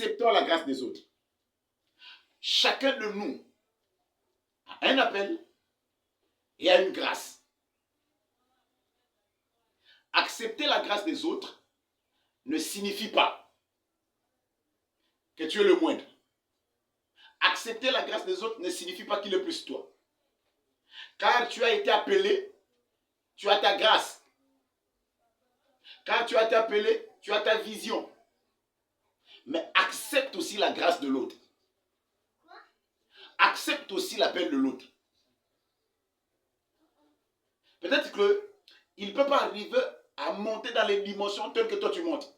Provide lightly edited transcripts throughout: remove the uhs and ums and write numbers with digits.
acceptons la grâce des autres. Chacun de nous a un appel et a une grâce. Accepter la grâce des autres ne signifie pas que tu es le moindre. Accepter la grâce des autres ne signifie pas qu'il est plus toi. Car tu as été appelé, tu as ta grâce. Car tu as été appelé, tu as ta vision. Mais accepte aussi la grâce de l'autre. Accepte aussi l'appel de l'autre. Peut-être qu'il ne peut pas arriver à monter dans les dimensions telles que toi tu montes.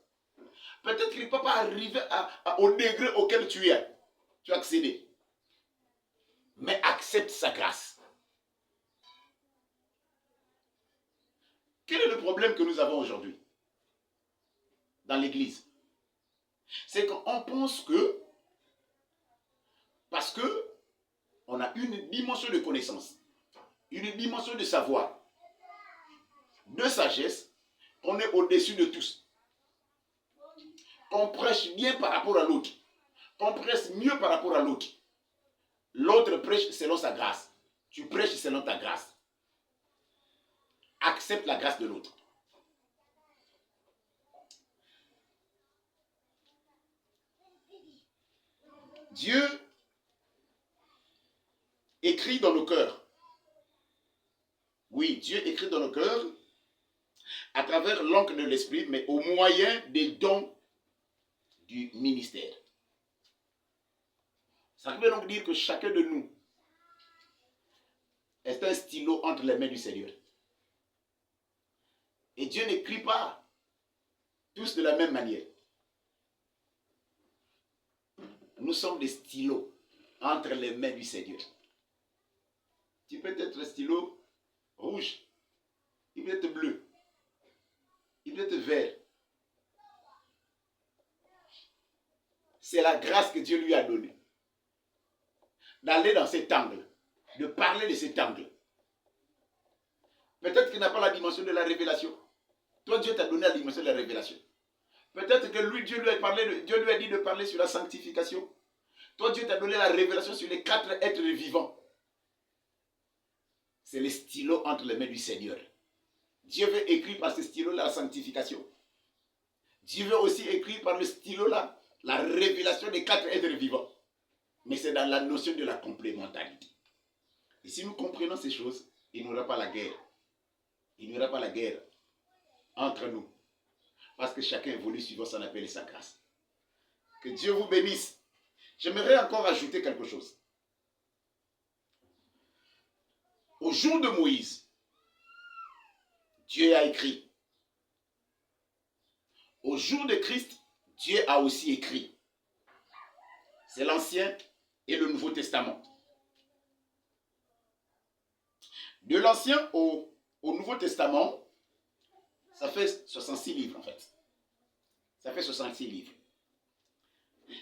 Peut-être qu'il ne peut pas arriver au degré auquel tu as accédé. Mais accepte sa grâce. Quel est le problème que nous avons aujourd'hui dans l'église? C'est qu'on pense que, parce que on a une dimension de connaissance, une dimension de savoir, de sagesse, on est au-dessus de tous. On prêche bien par rapport à l'autre. On prêche mieux par rapport à l'autre. L'autre prêche selon sa grâce. Tu prêches selon ta grâce. Accepte la grâce de l'autre. Dieu écrit dans nos cœurs. Oui, Dieu écrit dans nos cœurs à travers l'encre de l'esprit, mais au moyen des dons du ministère. Ça veut donc dire que chacun de nous est un stylo entre les mains du Seigneur. Et Dieu n'écrit pas tous de la même manière. Nous sommes des stylos entre les mains du Seigneur. Tu peux être un stylo rouge, il peut être bleu, il peut être vert. C'est la grâce que Dieu lui a donnée. D'aller dans cet angle, de parler de cet angle. Peut-être qu'il n'a pas la dimension de la révélation. Toi, Dieu t'a donné la dimension de la révélation. Peut-être que lui, Dieu lui a dit de parler sur la sanctification. Toi, Dieu t'a donné la révélation sur les 4 êtres vivants. C'est le stylo entre les mains du Seigneur. Dieu veut écrire par ce stylo-là la sanctification. Dieu veut aussi écrire par le stylo-là la révélation des 4 êtres vivants. Mais c'est dans la notion de la complémentarité. Et si nous comprenons ces choses, il n'y aura pas la guerre. Il n'y aura pas la guerre entre nous. Parce que chacun évolue suivant son appel et sa grâce. Que Dieu vous bénisse. J'aimerais encore ajouter quelque chose. Au jour de Moïse, Dieu a écrit. Au jour de Christ, Dieu a aussi écrit. C'est l'Ancien et le Nouveau Testament. De l'Ancien au Nouveau Testament, ça fait 66 livres en fait. Ça fait 66 livres.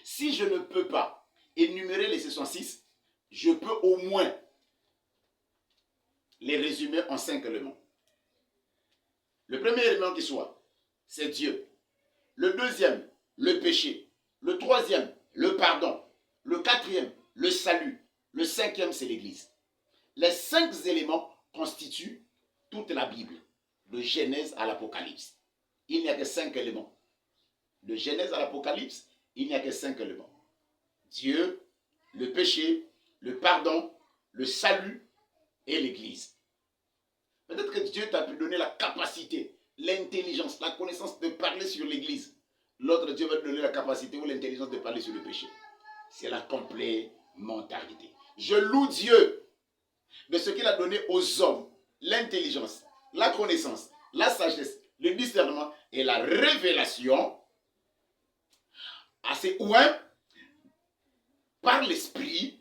Si je ne peux pas énumérer les 66, je peux au moins les résumer en 5 éléments. Le premier élément qui soit, c'est Dieu. Le deuxième, le péché. Le troisième, le pardon. Le quatrième, le salut. Le cinquième, c'est l'Église. Les 5 éléments constituent toute la Bible, de Genèse à l'Apocalypse. Il n'y a que 5 éléments. De Genèse à l'Apocalypse, il n'y a que 5 éléments. Dieu, le péché, le pardon, le salut et l'Église. Peut-être que Dieu t'a pu donner la capacité, l'intelligence, la connaissance de parler sur l'Église. L'autre Dieu va te donner la capacité ou l'intelligence de parler sur le péché. C'est la complémentarité. Je loue Dieu de ce qu'il a donné aux hommes, l'intelligence, la connaissance, la sagesse, le discernement et la révélation, à ces ouins, par l'esprit,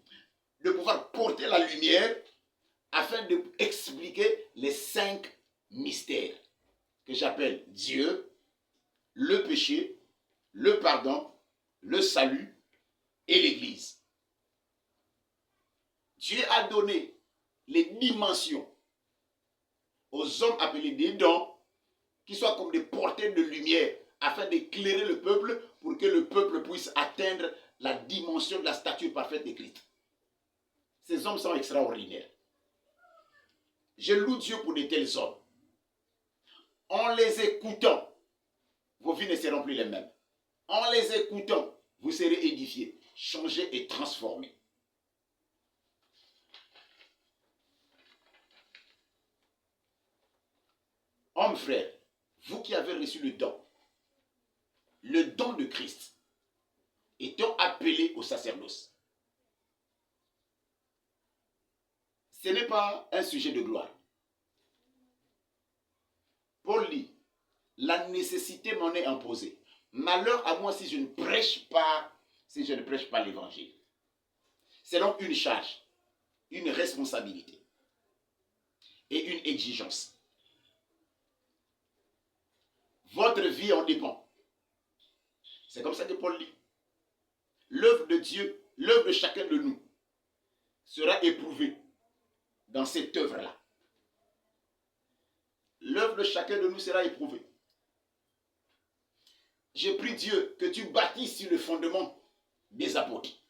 de pouvoir porter la lumière afin d'expliquer les 5 mystères que j'appelle Dieu, le péché, le pardon, le salut et l'Église. Dieu a donné les dimensions aux hommes appelés des dons qui soient comme des porteurs de lumière afin d'éclairer le peuple pour que le peuple puisse atteindre la dimension de la stature parfaite de Christ. Ces hommes sont extraordinaires. Je loue Dieu pour de tels hommes. En les écoutant, vos vies ne seront plus les mêmes. En les écoutant, vous serez édifiés, changés et transformés. Hommes, frères, vous qui avez reçu le don de Christ, étant appelés au sacerdoce, ce n'est pas un sujet de gloire. Paul dit, la nécessité m'en est imposée. Malheur à moi si je ne prêche pas l'évangile. C'est donc une charge, une responsabilité et une exigence. Votre vie en dépend. C'est comme ça que Paul dit. L'œuvre de Dieu, l'œuvre de chacun de nous sera éprouvée dans cette œuvre-là. L'œuvre de chacun de nous sera éprouvée. Je prie Dieu que tu bâtisses sur le fondement des apôtres.